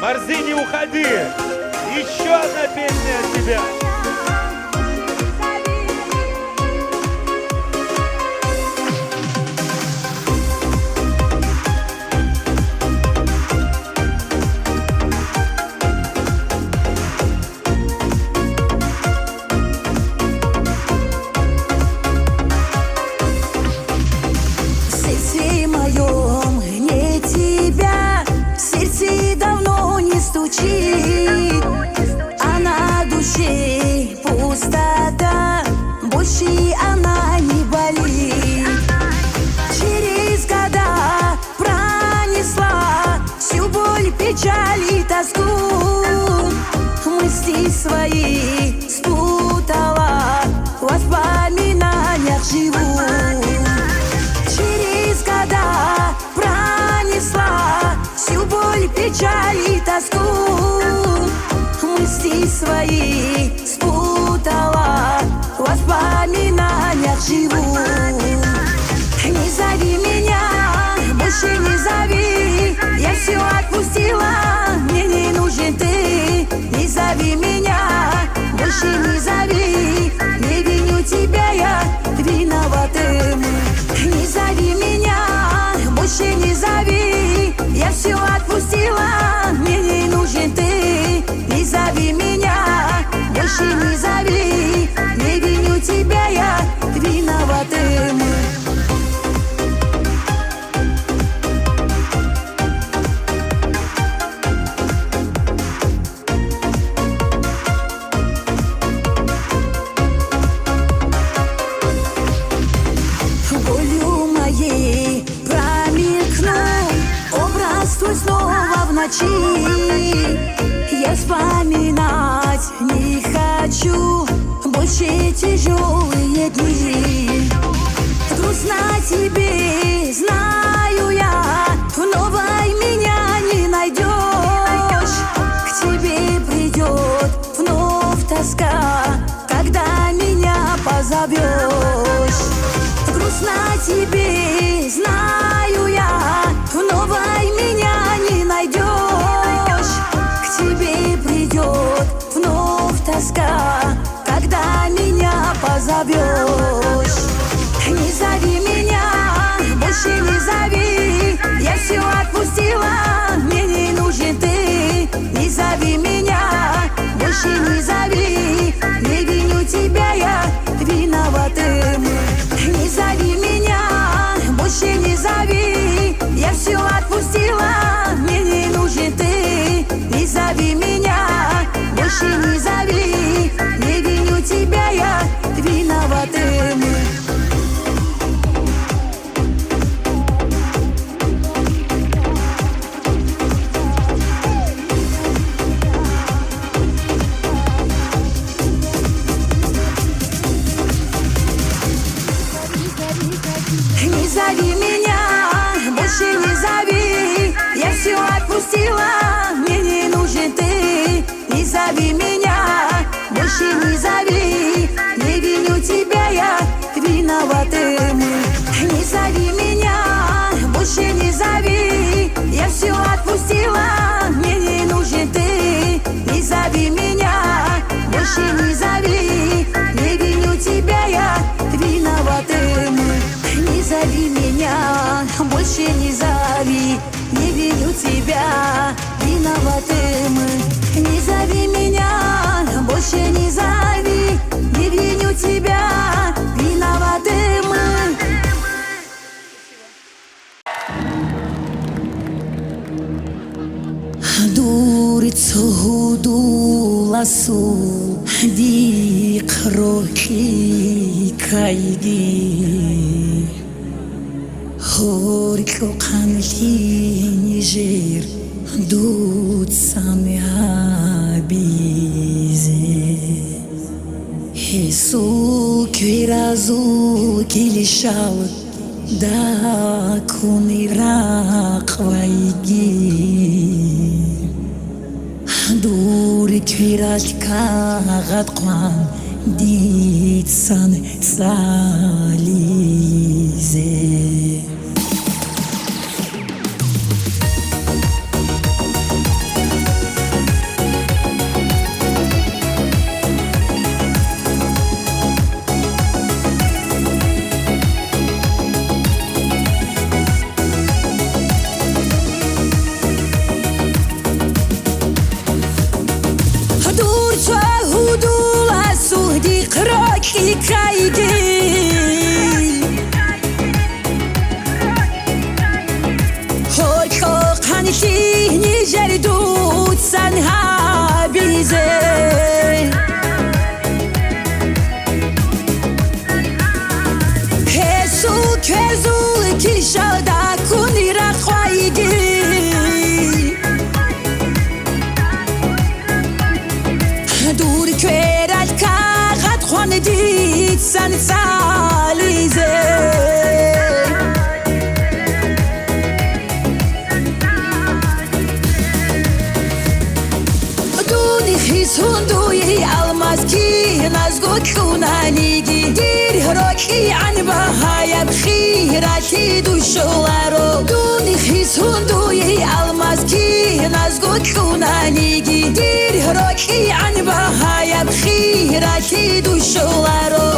Борзы, не уходи! Еще одна песня от тебя! А на душе пустота, больше она не болит. Через года пронесла всю боль, печаль и тоску. Мысли свои спутала, в воспоминаниях живу. Через года пронесла всю боль, печаль и тоску. Мысли свои спутала, в воспоминаниях живу. Не зови меня, больше не зови, я все отпустила, мне не нужен ты. Не зови меня, больше не зови, не виню тебя я виноватым. Не зови меня, больше не зови, я все отпустила, мне не нужен ты. Не зови меня, больше не зови, не виню тебя я виноватым. Болью моей промелькнул образ твой снова в ночи. Я вспоминать не хочу больше тяжелые дни. Грустно тебе, знаю я, в новой меня не найдешь. К тебе придет вновь тоска, когда меня позовешь. Грустно тебе, знаю я, в новой меня не найдешь. К тебе придет вновь тоска, когда меня позовешь. Не зови меня, больше не зови, я все отпустила, мне не нужен ты. Не зови меня, больше не зови, не виню тебя я виноватым. Не зови меня, больше не зови, я все отпустила, мне не нужен ты. Не зови меня, больше не зови, не виню тебя я виноватым. Не зови меня, больше не зови, я все отпустила, мне не нужен ты. Не зови меня, больше не зови, не виню тебя я виноватым. Не зови меня, больше не зови, я все отпустила, мне не нужен ты. Не зови меня, больше не зови, не виню тебя я виноватым. Не зови меня, больше не зови, не виню тебя виноватым. Не зови меня, больше не зови, не виню тебя виноватым. Дурицу дуласу дикроки кайги. Хорiko qanli jir dud sami abize. Hisu kirazu kilishaw da kuniraq waigi. Dur kirat kagad qan dit san salize. alize Hesul kezul kishada kunira khwaigi Dur kveral ka ghat khwandit san salize Hunduyi almaz ki nazgut kunanigi dir roki an bahaya bkhirati dushularo duni khis hunduyi almaz ki nazgut kunanigi dir roki an bahaya bkhirati dushularo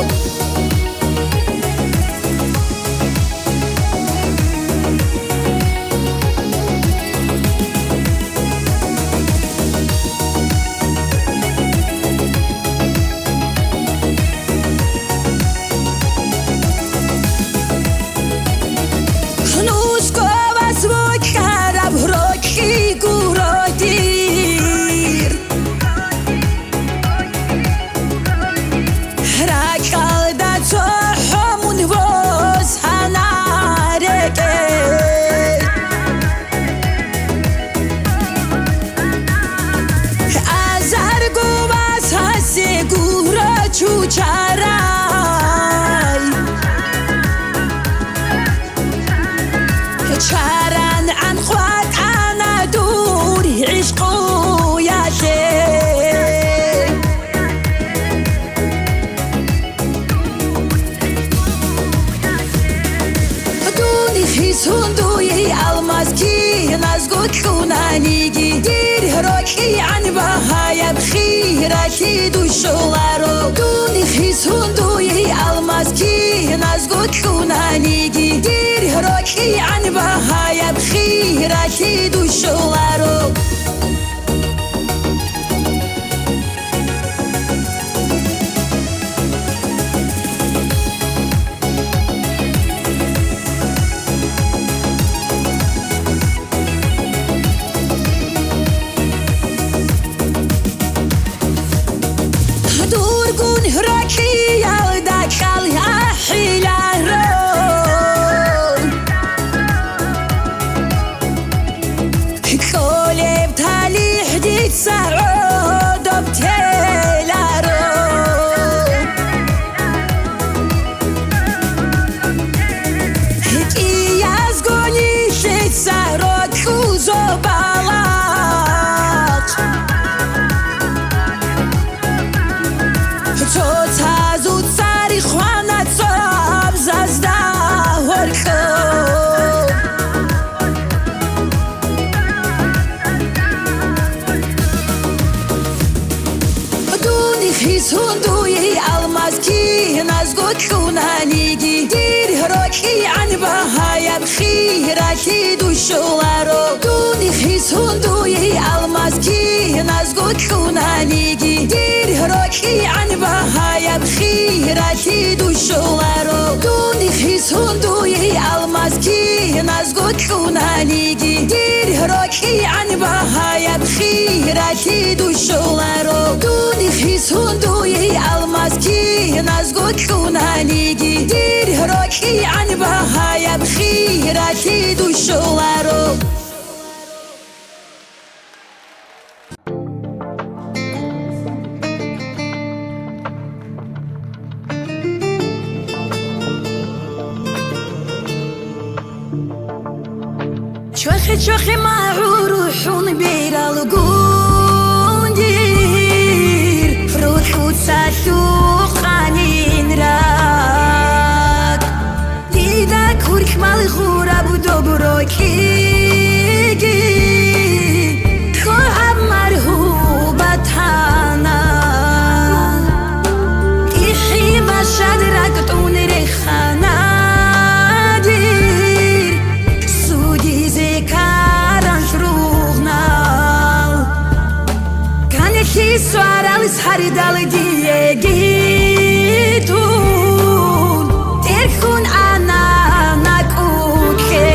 شارن عن خوات أنا دوري عشقو يا شيخ دوني خيس هندوي الماس كي نازقوت كونانيجي دير روكي عن بهايا بخيراتي دوشولارو دوني خيس هندوي الماس كي نازقوت كونانيجي دير روكي عن بهايا بخيراتي دوشولارو دورگون روکی یادا کل احیلارو كولب تالي حديد سعود بتيلارو هكي يازقوني شيت سعرود كوزو بالاق تو تازود ساري خوانا تصاب زازدا وركو خيس هندوي الماس كي نازقوت كونانيجي دير روكي عن بهايا بخيراتي دوشولارو دوني خيس هندوي الماس كي نازقوت كونانيجي دير روكي عن بهايا بخيراتي دوشولارو دوني خيس هندوي الماس كي نازقوت كونانيجي دير روكي عن بهايا بخيراتي دوشولارو دوني خيس هندوي الماس كي نازقوت كونانيجي دير روكي عن بهايا بخيراتي دوشولارو شوخي معو روحون بيرا لقوندير روحو تساشو خانين راك ديدا كورك مال غورا بودو بروكيجي خواب مرهوبة هانا إحي باشد راكتون ريخانا Suaralis haridal diegitun terkhun ana nakutke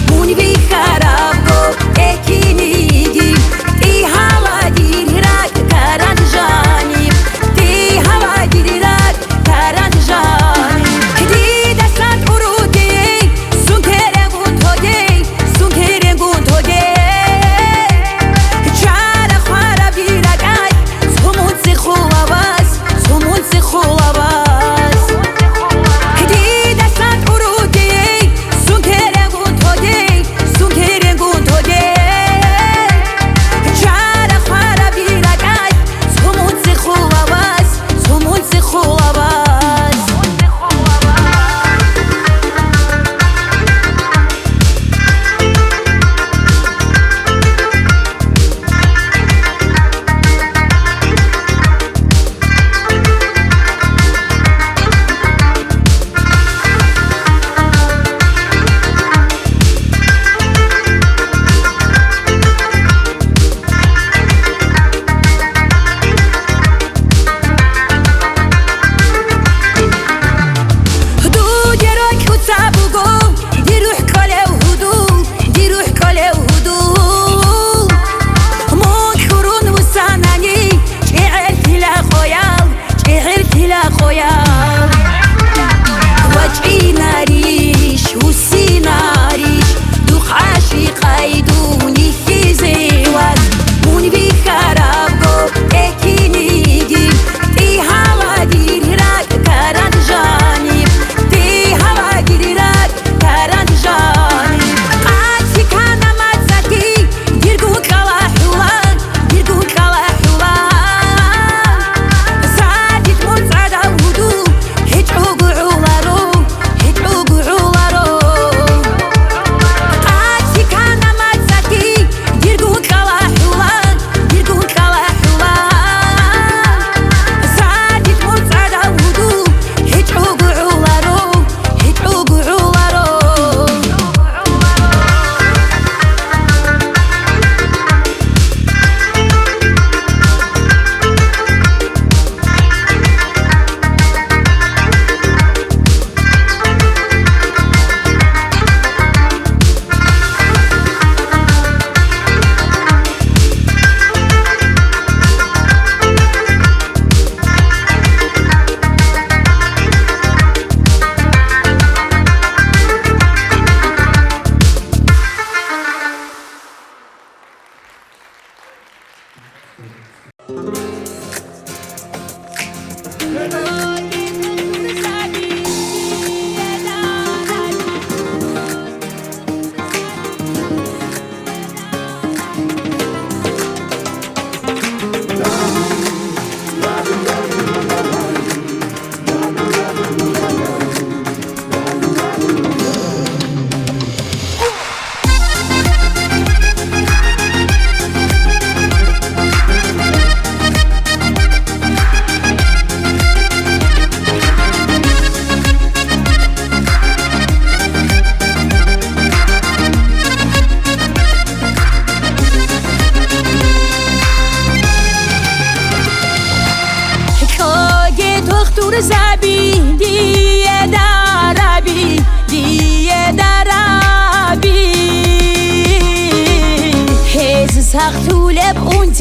Мунь вихарабго, экинигим, и халади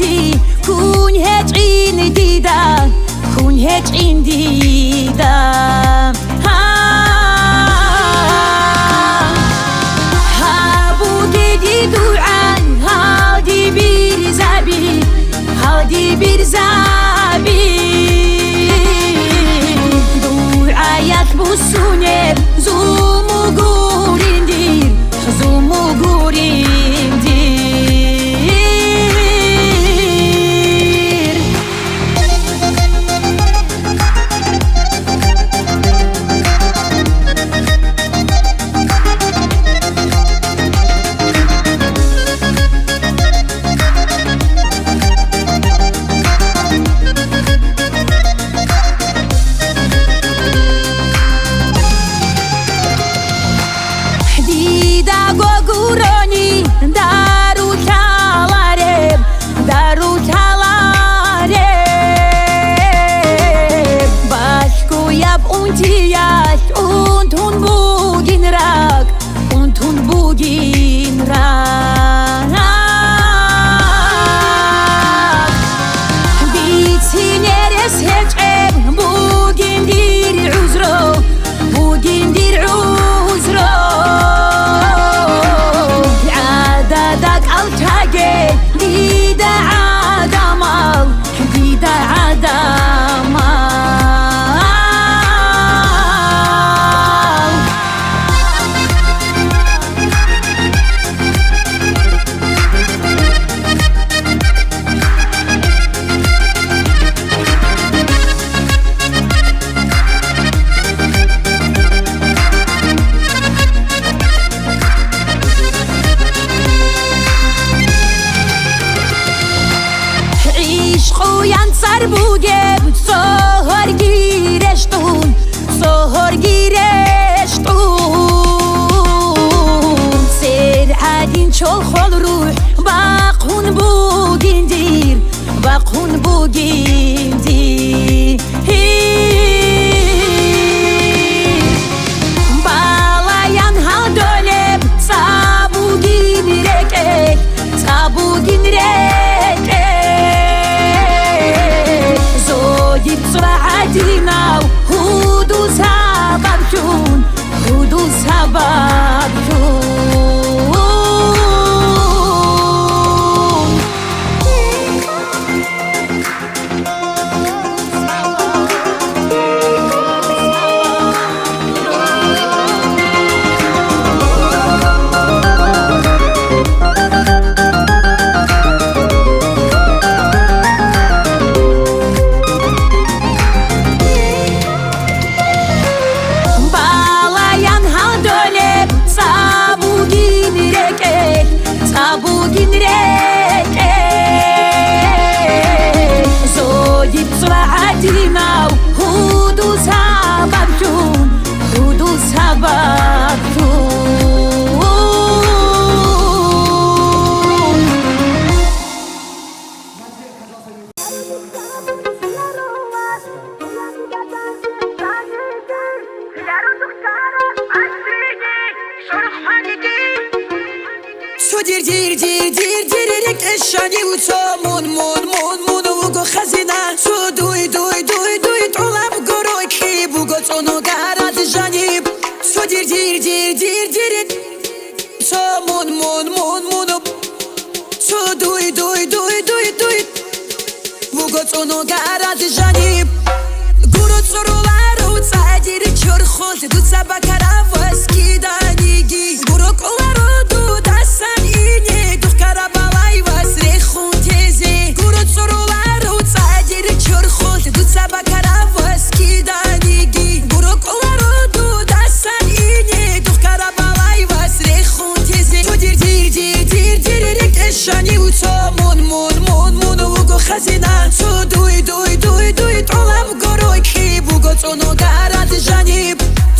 زابي كون هتعين ديدا كون هتعين ديدا bir zabi duayat bu suner zumu gurindir zumu gurindir Çol xol ruh baqun bugindir baqun bugindir balayan hal dölep sabugin rekek zodip tsvahadinav hudu sababşun hudu sababşun شانی و تو مون وگو خزینه تو دوی طولم گروی کی بگو تو نگرد جانیب تو دیر تو مون تو دوی بگو تو نگرد جانیب گرو تو رو لارو تادیر چور خود دو سبا کرم واسکی دانیگی گرو کلارو دو دستن اینی دو کربا شانی و تو مون وگو خزینه تو دوی طولم گروی کی بگو تو نگرد جانیب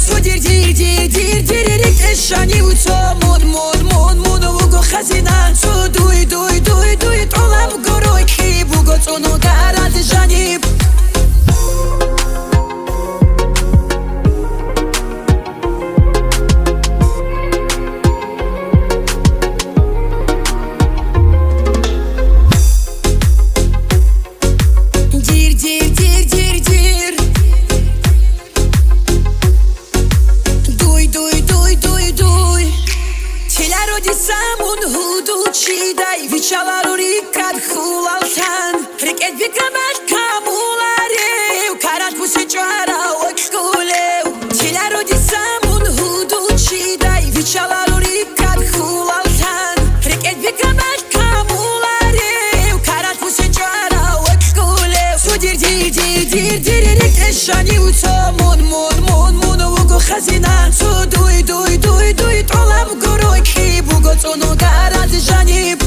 تو دیر شانی و تو مون وگو خزینه تو دوی طولم گروی کی بگو تو نگرد جانیب Rodissamun huduchi dai Vichalar urikat hulaltan Riket vikamat kamulareu Karat pusi chara okkuleu Chila rodissamun huduchi dai Vichalar urikat hulaltan Riket vikamat kamulareu Karat pusi chara okkuleu Sudir dir dir dir dir Rik eşani uto mon mon mon mon Ugo khazina Su duy duy duy duy Tolam goroy ki bugo tono garad janib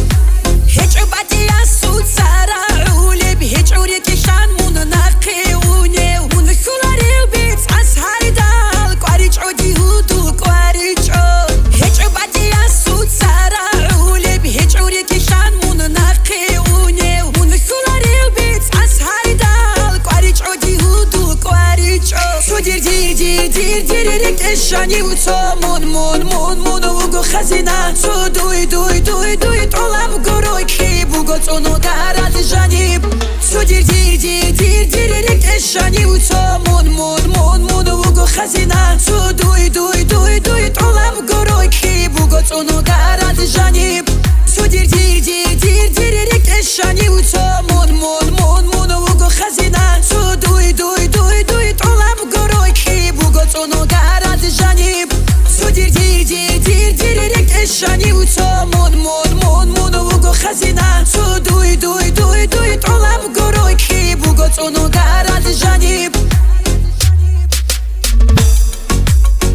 Hiç ubatiya sud sara ulib Hiç ureki şan mun naqi unev Mun vikularil bit as haydal Kwariç odi hudu kwariç o Hiç ubatiya sud sara ulib Hiç ureki şan mun naqi unev Mun vikularil bit as haydal Kwariç odi hudu kwariç o Sudir dir dir dir dir Rik eşani uto mon mon mon mon Ugo khazina Su duy duy duy duy Tolam goroy ki bugo tono garad janib Sudir dir dir dir dir Rik eşani uto mon mon mon mon Ugo khazina Su duy duy duy duy Tolam goroy ki bugo tono garad janib Sudir dir dir dir dir Rik eşani uto mon mon mon mon Ugo khazina Su duy duy duy duy Tolam goroy ki bugo tono garad janib Sudir dir dir dir dir Rik eşani uto mon mon mon mon Ugo khazina Su duy duy duy duy Tolam goroy ki bugo tono garad janib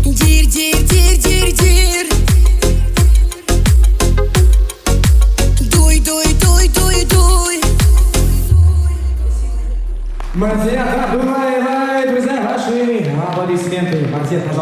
Dir dir dir dir dir Duy duy duy duy duy Марзият Абдулаева, друзья, ваши аплодисменты. Марзият, пожалуйста.